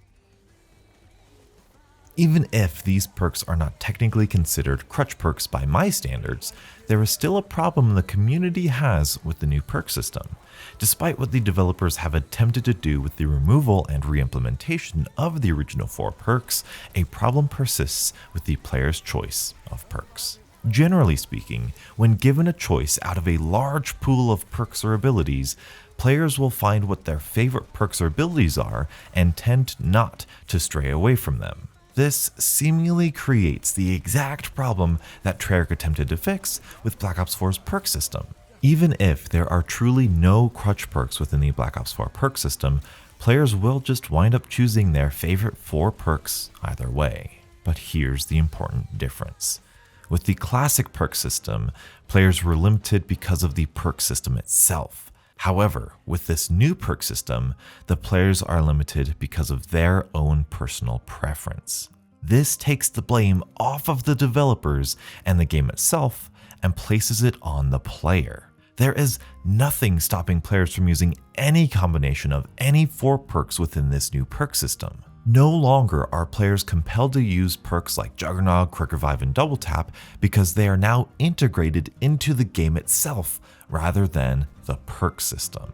Even if these perks are not technically considered Crutch perks by my standards, there is still a problem the community has with the new perk system. Despite what the developers have attempted to do with the removal and re-implementation of the original 4 perks, a problem persists with the player's choice of perks. Generally speaking, when given a choice out of a large pool of perks or abilities, players will find what their favorite perks or abilities are and tend not to stray away from them. This seemingly creates the exact problem that Treyarch attempted to fix with Black Ops 4's perk system. Even if there are truly no Crutch perks within the Black Ops 4 perk system, players will just wind up choosing their favorite 4 perks either way. But here's the important difference. With the classic perk system, players were limited because of the perk system itself. However, with this new perk system, the players are limited because of their own personal preference. This takes the blame off of the developers and the game itself and places it on the player. There is nothing stopping players from using any combination of any 4 perks within this new perk system. No longer are players compelled to use perks like Juggernog, Quick Revive, and Double Tap because they are now integrated into the game itself rather than the perk system.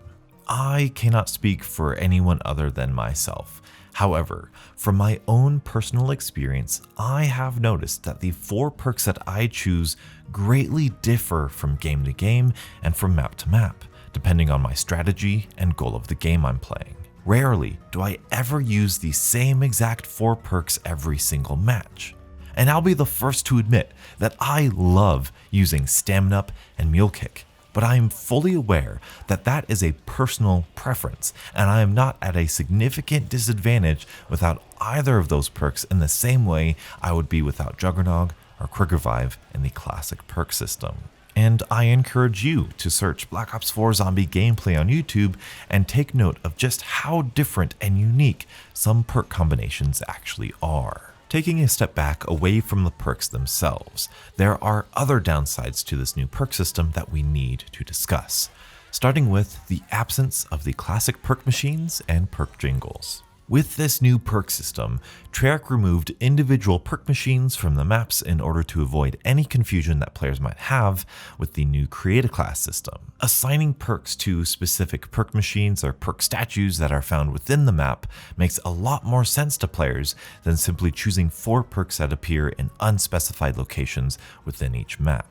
I cannot speak for anyone other than myself. However, from my own personal experience, I have noticed that the 4 perks that I choose greatly differ from game to game and from map to map, depending on my strategy and goal of the game I'm playing. Rarely do I ever use the same exact 4 perks every single match. And I'll be the first to admit that I love using Stamin-Up and Mule Kick, but I am fully aware that that is a personal preference, and I am not at a significant disadvantage without either of those perks in the same way I would be without Juggernog or Quick Revive in the classic perk system. And I encourage you to search Black Ops 4 zombie gameplay on YouTube and take note of just how different and unique some perk combinations actually are. Taking a step back away from the perks themselves, there are other downsides to this new perk system that we need to discuss, starting with the absence of the classic perk machines and perk jingles. With this new perk system, Treyarch removed individual perk machines from the maps in order to avoid any confusion that players might have with the new Create a Class system. Assigning perks to specific perk machines or perk statues that are found within the map makes a lot more sense to players than simply choosing 4 perks that appear in unspecified locations within each map.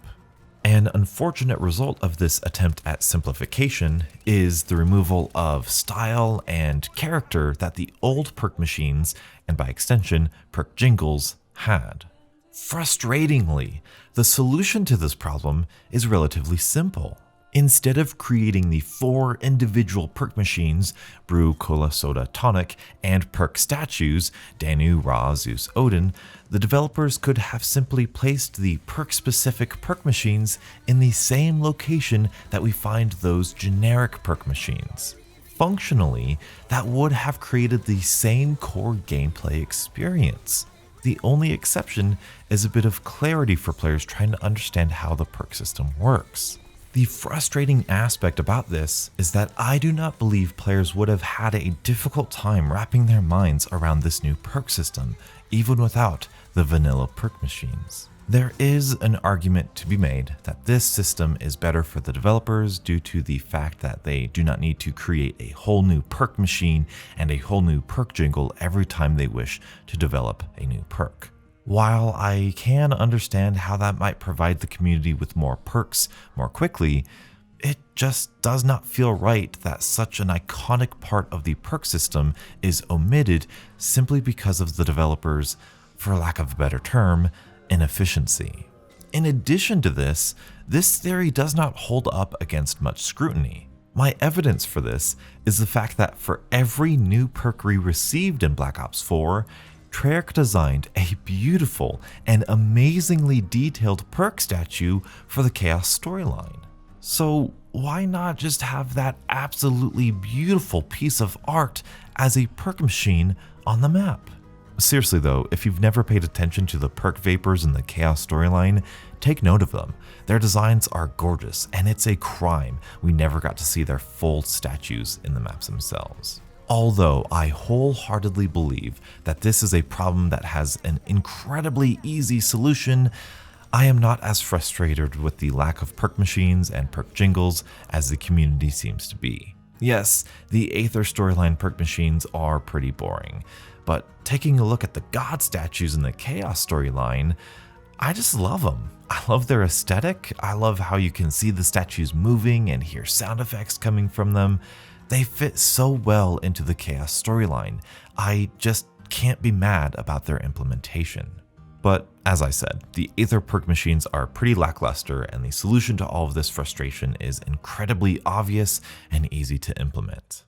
An unfortunate result of this attempt at simplification is the removal of style and character that the old perk machines, and by extension, perk jingles, had. Frustratingly, the solution to this problem is relatively simple. Instead of creating the 4 individual perk machines, Brew, Cola, Soda, Tonic, and perk statues, Danu, Ra, Zeus, Odin, the developers could have simply placed the perk-specific perk machines in the same location that we find those generic perk machines. Functionally, that would have created the same core gameplay experience. The only exception is a bit of clarity for players trying to understand how the perk system works. The frustrating aspect about this is that I do not believe players would have had a difficult time wrapping their minds around this new perk system, even without the vanilla perk machines. There is an argument to be made that this system is better for the developers due to the fact that they do not need to create a whole new perk machine and a whole new perk jingle every time they wish to develop a new perk. While I can understand how that might provide the community with more perks more quickly, it just does not feel right that such an iconic part of the perk system is omitted simply because of the developers, for lack of a better term, inefficiency. In addition to this theory does not hold up against much scrutiny. My evidence for this is the fact that for every new perk we received in Black Ops 4, Treyarch designed a beautiful and amazingly detailed perk statue for the Chaos storyline. So why not just have that absolutely beautiful piece of art as a perk machine on the map? Seriously though, if you've never paid attention to the perk vapors in the Chaos storyline, take note of them. Their designs are gorgeous, and it's a crime we never got to see their full statues in the maps themselves. Although I wholeheartedly believe that this is a problem that has an incredibly easy solution, I am not as frustrated with the lack of perk machines and perk jingles as the community seems to be. Yes, the Aether storyline perk machines are pretty boring, but taking a look at the god statues in the Chaos storyline, I just love them. I love their aesthetic. I love how you can see the statues moving and hear sound effects coming from them. They fit so well into the Chaos storyline. I just can't be mad about their implementation. But as I said, the Aether perk machines are pretty lackluster, and the solution to all of this frustration is incredibly obvious and easy to implement.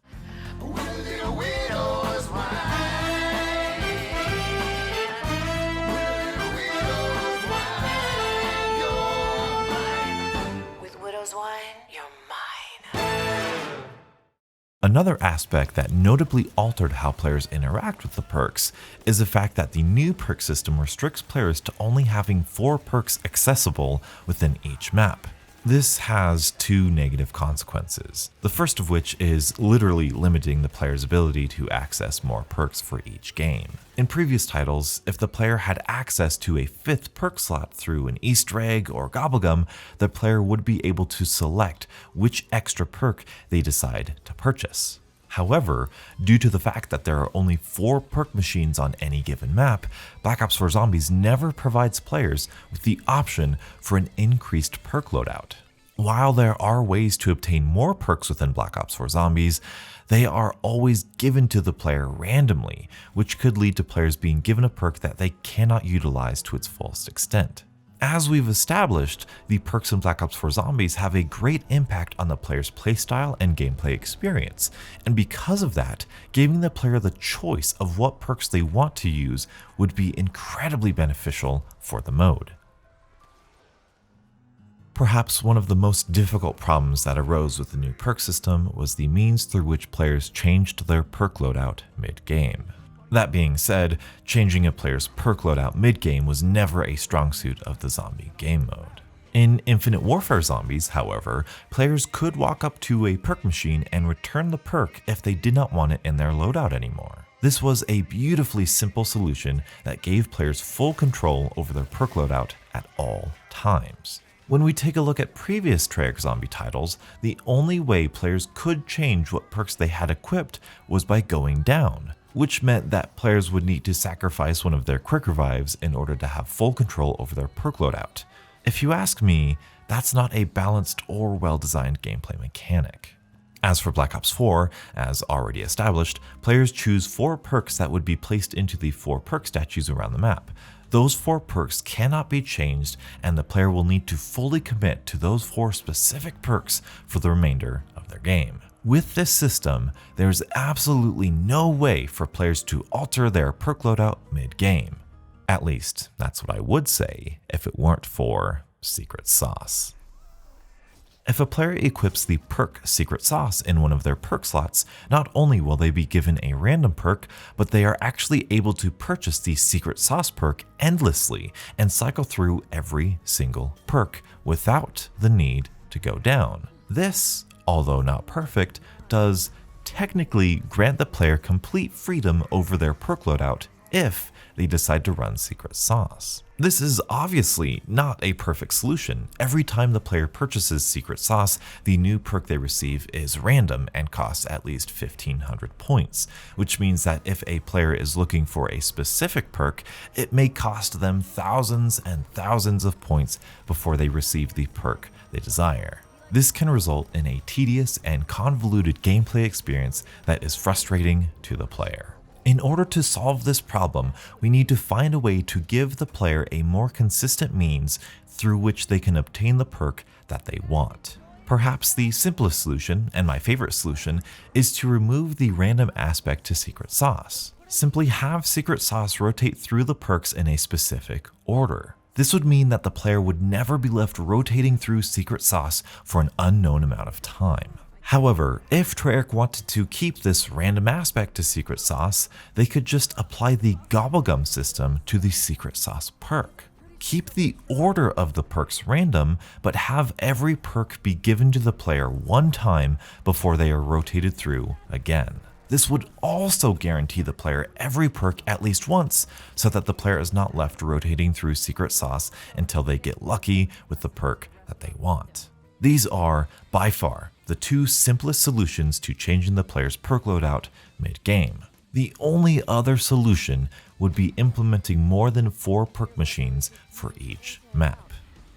Another aspect that notably altered how players interact with the perks is the fact that the new perk system restricts players to only having 4 perks accessible within each map. This has 2 negative consequences, the first of which is literally limiting the player's ability to access more perks for each game. In previous titles, if the player had access to a 5th perk slot through an Easter egg or gobblegum, the player would be able to select which extra perk they decide to purchase. However, due to the fact that there are only 4 perk machines on any given map, Black Ops 4 Zombies never provides players with the option for an increased perk loadout. While there are ways to obtain more perks within Black Ops 4 Zombies, they are always given to the player randomly, which could lead to players being given a perk that they cannot utilize to its fullest extent. As we've established, the perks in Black Ops 4 Zombies have a great impact on the player's playstyle and gameplay experience, and because of that, giving the player the choice of what perks they want to use would be incredibly beneficial for the mode. Perhaps one of the most difficult problems that arose with the new perk system was the means through which players changed their perk loadout mid-game. That being said, changing a player's perk loadout mid-game was never a strong suit of the zombie game mode. In Infinite Warfare Zombies, however, players could walk up to a perk machine and return the perk if they did not want it in their loadout anymore. This was a beautifully simple solution that gave players full control over their perk loadout at all times. When we take a look at previous Treyarch zombie titles, the only way players could change what perks they had equipped was by going down, which meant that players would need to sacrifice one of their quick revives in order to have full control over their perk loadout. If you ask me, that's not a balanced or well-designed gameplay mechanic. As for Black Ops 4, as already established, players choose 4 perks that would be placed into the 4 perk statues around the map. Those 4 perks cannot be changed, and the player will need to fully commit to those 4 specific perks for the remainder of their game. With this system, there's absolutely no way for players to alter their perk loadout mid-game. At least, that's what I would say if it weren't for Secret Sauce. If a player equips the perk Secret Sauce in one of their perk slots, not only will they be given a random perk, but they are actually able to purchase the Secret Sauce perk endlessly and cycle through every single perk without the need to to go down. This, although not perfect, does technically grant the player complete freedom over their perk loadout if they decide to run Secret Sauce. This is obviously not a perfect solution. Every time the player purchases Secret Sauce, the new perk they receive is random and costs at least 1500 points, which means that if a player is looking for a specific perk, it may cost them thousands and thousands of points before they receive the perk they desire. This can result in a tedious and convoluted gameplay experience that is frustrating to the player. In order to solve this problem, we need to find a way to give the player a more consistent means through which they can obtain the perk that they want. Perhaps the simplest solution, and my favorite solution, is to remove the random aspect to Secret Sauce. Simply have Secret Sauce rotate through the perks in a specific order. This would mean that the player would never be left rotating through Secret Sauce for an unknown amount of time. However, if Treyarch wanted to keep this random aspect to Secret Sauce, they could just apply the Gobblegum system to the Secret Sauce perk. Keep the order of the perks random, but have every perk be given to the player one time before they are rotated through again. This would also guarantee the player every perk at least once, so that the player is not left rotating through Secret Sauce until they get lucky with the perk that they want. These are, by far, the two simplest solutions to changing the player's perk loadout mid-game. The only other solution would be implementing more than 4 perk machines for each map.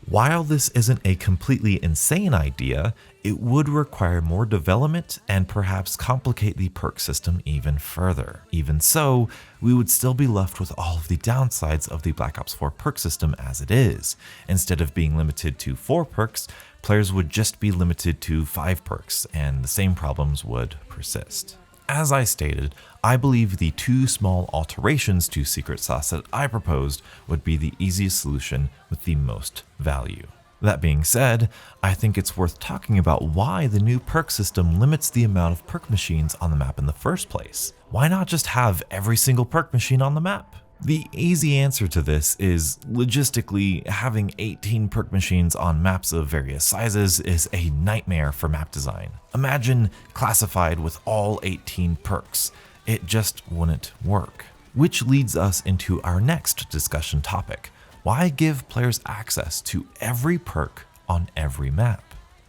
While this isn't a completely insane idea, it would require more development and perhaps complicate the perk system even further. Even so, we would still be left with all of the downsides of the Black Ops 4 perk system as it is. Instead of being limited to 4 perks, players would just be limited to 5 perks, and the same problems would persist. As I stated, I believe the 2 small alterations to Secret Sauce that I proposed would be the easiest solution with the most value. That being said, I think it's worth talking about why the new perk system limits the amount of perk machines on the map in the first place. Why not just have every single perk machine on the map? The easy answer to this is, logistically, having 18 perk machines on maps of various sizes is a nightmare for map design. Imagine classified with all 18 perks. It just wouldn't work. Which leads us into our next discussion topic. Why give players access to every perk on every map?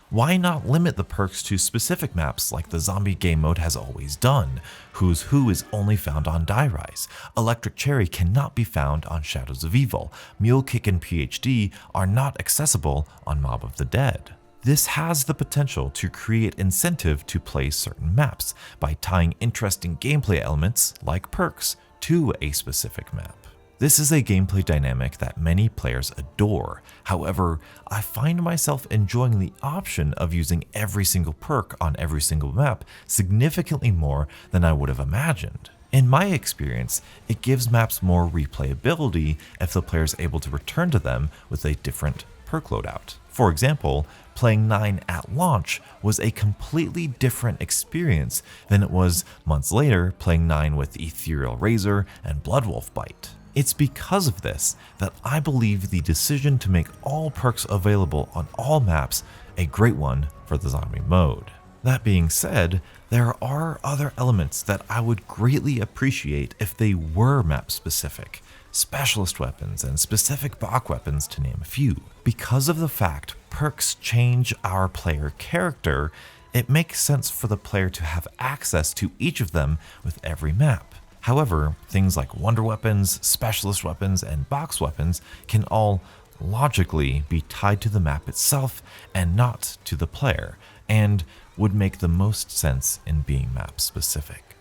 Why not limit the perks to specific maps like the zombie game mode has always done? Who's Who is only found on Die Rise. Electric Cherry cannot be found on Shadows of Evil. Mule Kick and PhD are not accessible on Mob of the Dead. This has the potential to create incentive to play certain maps by tying interesting gameplay elements, like perks, to a specific map. This is a gameplay dynamic that many players adore. However, I find myself enjoying the option of using every single perk on every single map significantly more than I would have imagined. In my experience, it gives maps more replayability if the player is able to return to them with a different perk loadout. For example, playing 9 at launch was a completely different experience than it was months later playing 9 with Ethereal Razor and Bloodwolf Bite. It's because of this that I believe the decision to make all perks available on all maps a great one for the zombie mode. That being said, there are other elements that I would greatly appreciate if they were map specific. Specialist weapons and specific Bach weapons, to name a few. Because of the fact perks change our player character, it makes sense for the player to have access to each of them with every map. However, things like wonder weapons, specialist weapons, and box weapons can all logically be tied to the map itself and not to the player, and would make the most sense in being map specific.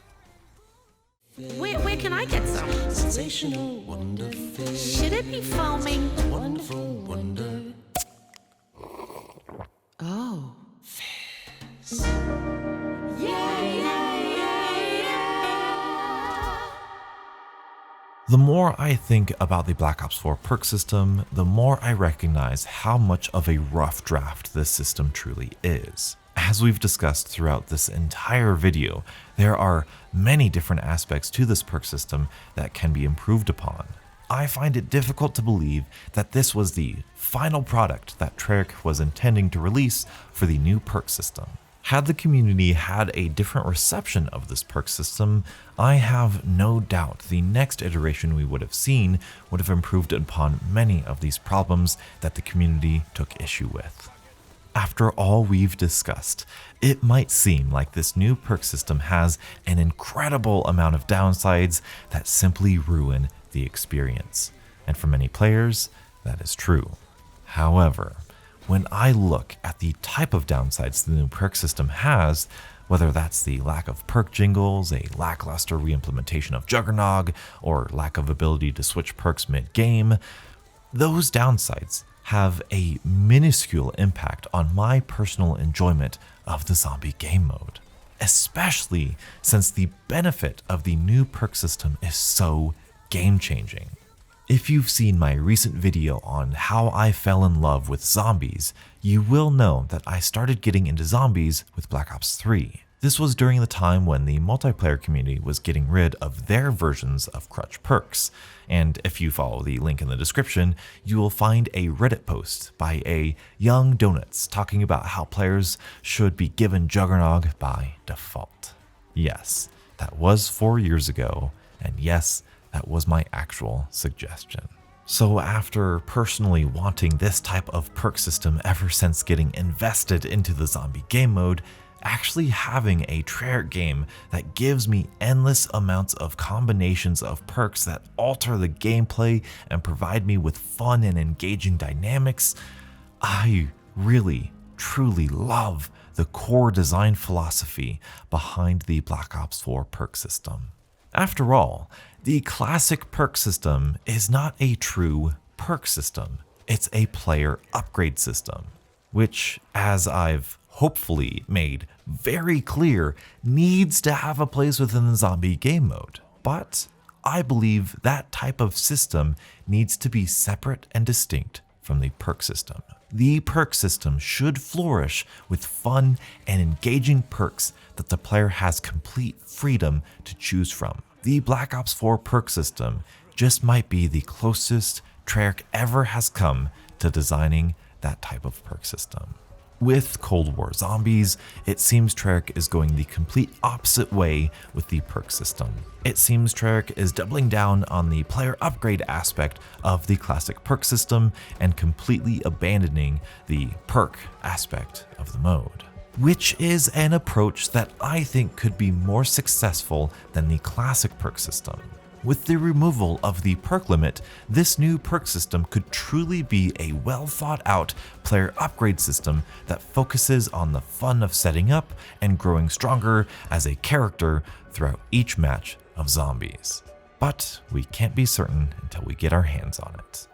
Where can I get some? Sensational wonder face. Should it be foaming? Wonderful wonder. Oh. Fizz. The more I think about the Black Ops 4 perk system, the more I recognize how much of a rough draft this system truly is. As we've discussed throughout this entire video, there are many different aspects to this perk system that can be improved upon. I find it difficult to believe that this was the final product that Treyarch was intending to release for the new perk system. Had the community had a different reception of this perk system, I have no doubt the next iteration we would have seen would have improved upon many of these problems that the community took issue with. After all we've discussed, it might seem like this new perk system has an incredible amount of downsides that simply ruin the experience. And for many players, that is true. However, when I look at the type of downsides the new perk system has, whether that's the lack of perk jingles, a lackluster reimplementation of Juggernog, or lack of ability to switch perks mid-game, those downsides have a minuscule impact on my personal enjoyment of the zombie game mode, especially since the benefit of the new perk system is so game-changing. If you've seen my recent video on how I fell in love with zombies, you will know that I started getting into zombies with Black Ops 3. This was during the time when the multiplayer community was getting rid of their versions of Crutch Perks, and if you follow the link in the description, you will find a Reddit post by a young Doughnuts talking about how players should be given Juggernog by default. Yes, that was 4 years ago, and yes, that was my actual suggestion. So after personally wanting this type of perk system ever since getting invested into the zombie game mode, actually having a Treyarch game that gives me endless amounts of combinations of perks that alter the gameplay and provide me with fun and engaging dynamics, I really, truly love the core design philosophy behind the Black Ops 4 perk system. After all, the classic perk system is not a true perk system. It's a player upgrade system, which, as I've hopefully made very clear, needs to have a place within the zombie game mode. But I believe that type of system needs to be separate and distinct from the perk system. The perk system should flourish with fun and engaging perks that the player has complete freedom to choose from. The Black Ops 4 perk system just might be the closest Treyarch ever has come to designing that type of perk system. With Cold War Zombies, it seems Treyarch is going the complete opposite way with the perk system. It seems Treyarch is doubling down on the player upgrade aspect of the classic perk system and completely abandoning the perk aspect of the mode, which is an approach that I think could be more successful than the classic perk system. With the removal of the perk limit, this new perk system could truly be a well thought out player upgrade system that focuses on the fun of setting up and growing stronger as a character throughout each match of zombies. But we can't be certain until we get our hands on it.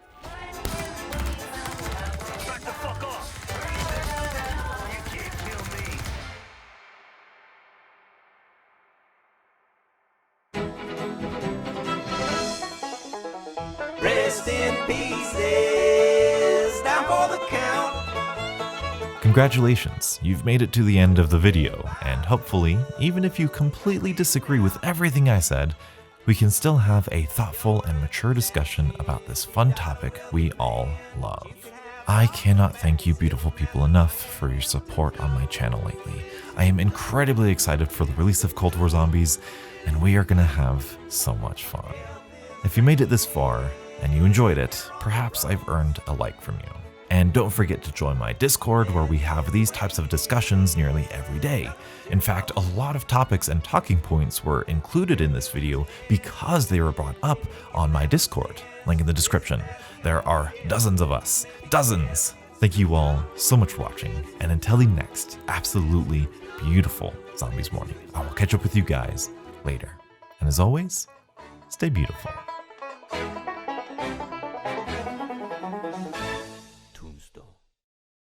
Rest in pieces, down for the count. Congratulations, you've made it to the end of the video, and hopefully, even if you completely disagree with everything I said, we can still have a thoughtful and mature discussion about this fun topic we all love. I cannot thank you beautiful people enough for your support on my channel lately. I am incredibly excited for the release of Cold War Zombies, and we are gonna have so much fun. If you made it this far, and you enjoyed it, perhaps I've earned a like from you. And don't forget to join my Discord where we have these types of discussions nearly every day. In fact, a lot of topics and talking points were included in this video because they were brought up on my Discord. Link in the description. There are dozens of us. Dozens! Thank you all so much for watching, and until the next absolutely beautiful Zombies morning, I will catch up with you guys later. And as always, stay beautiful.